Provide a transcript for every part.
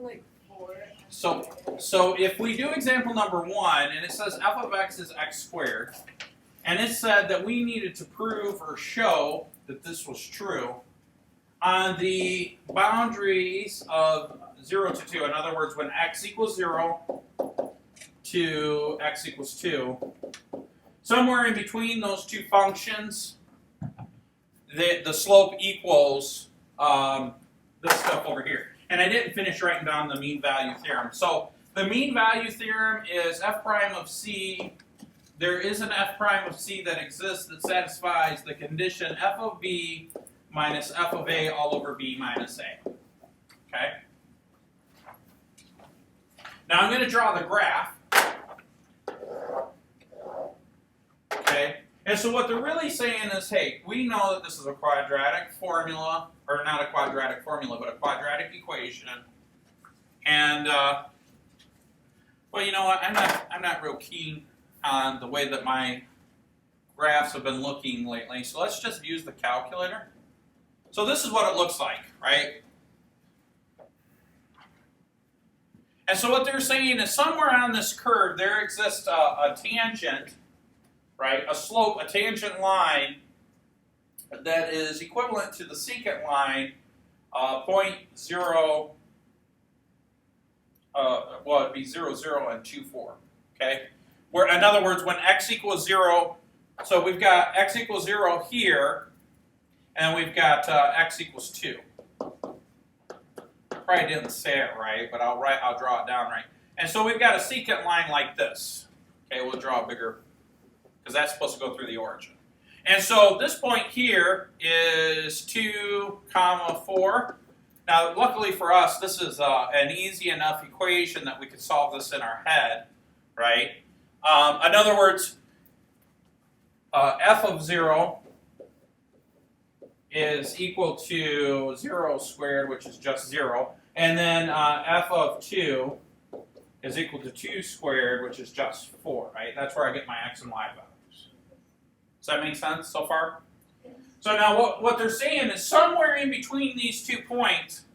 like 4. So if we do example number 1, and it says f of x is x squared, and it said that we needed to prove or show that this was true on the boundaries of 0 to 2. In other words, when x equals 0 to x equals 2, somewhere in between those two functions, the slope equals this stuff over here. And I didn't finish writing down the mean value theorem. So the mean value theorem is f prime of c. There is an f prime of c that exists that satisfies the condition f of b minus f of a all over b minus a. Okay? Now I'm going to draw the graph. Okay? And so what they're really saying is, hey, we know that this is a quadratic formula, or not a quadratic formula, but a quadratic equation. And, well, you know what, I'm not real keen on the way that my graphs have been looking lately, so let's just use the calculator. So this is what it looks like, right? And so what they're saying is somewhere on this curve there exists a tangent, right? A slope, a tangent line that is equivalent to the secant line, 0.0, well, it'd be 0, 0, and 2, 4, okay? Where, in other words, when x equals 0, so we've got x equals 0 here, and we've got x equals 2. Probably didn't say it right, but I'll draw it down right. And so we've got a secant line like this. Okay, we'll draw a bigger, because that's supposed to go through the origin. And so this point here is 2, 4. Now, luckily for us, this is an easy enough equation that we could solve this in our head, right? In other words, f of 0 is equal to 0 squared, which is just 0. And then f of 2 is equal to 2 squared, which is just 4, right? That's where I get my x and y values. Does that make sense so far? So now what they're saying is somewhere in between these 2 points,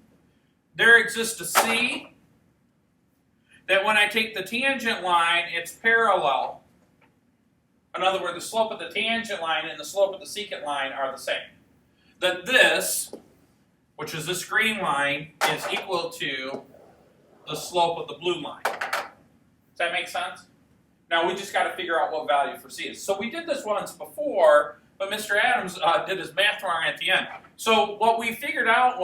there exists a c that when I take the tangent line, it's parallel. In other words, the slope of the tangent line and the slope of the secant line are the same. That this, which is this green line, is equal to the slope of the blue line. Does that make sense? Now we just got to figure out what value for c is. So we did this once before, but Mr. Adams did his math wrong at the end. So what we figured out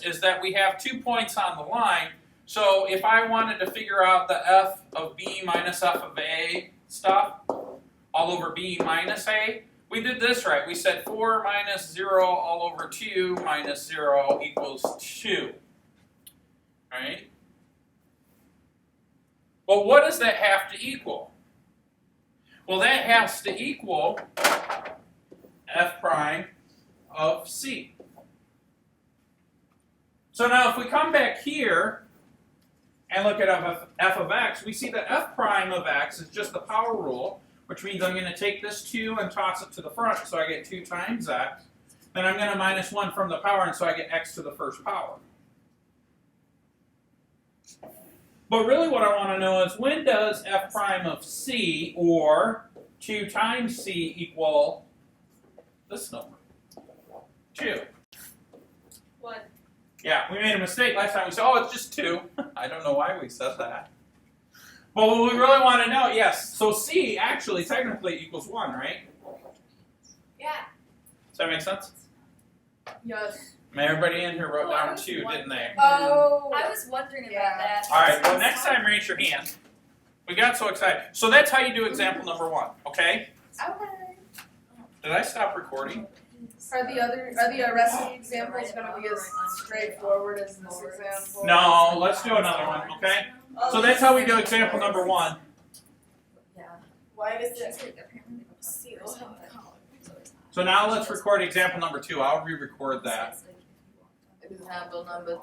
is that we have 2 points on the line. So if I wanted to figure out the f of b minus f of a stuff, all over b minus a, we did this right. We said 4 minus 0 all over 2 minus 0 equals 2. Right? Well, what does that have to equal? Well, that has to equal f prime of c. So now if we come back here and look at f of x, we see that f prime of x is just the power rule, which means I'm going to take this 2 and toss it to the front, so I get 2 times x. Then I'm going to minus 1 from the power, and so I get x to the first power. But really what I want to know is, when does f prime of c, or 2 times c, equal this number? 2. 1. Yeah, we made a mistake last time. We said, oh, it's just 2. I don't know why we said that. But what we really want to know, yes, so c actually technically equals 1, right? Yeah. Does that make sense? Yes. Everybody in here wrote down 2, didn't they? Oh, I was wondering about that. All right, well, next time raise your hand. We got so excited. So that's how you do example number 1, okay? Okay. Did I stop recording? Are the rest of the examples going to be as straightforward as this example? No, let's do another one, okay? So that's how we do example number 1. Yeah. Why is it? So now let's record example number 2. I'll re-record that. Example number 2.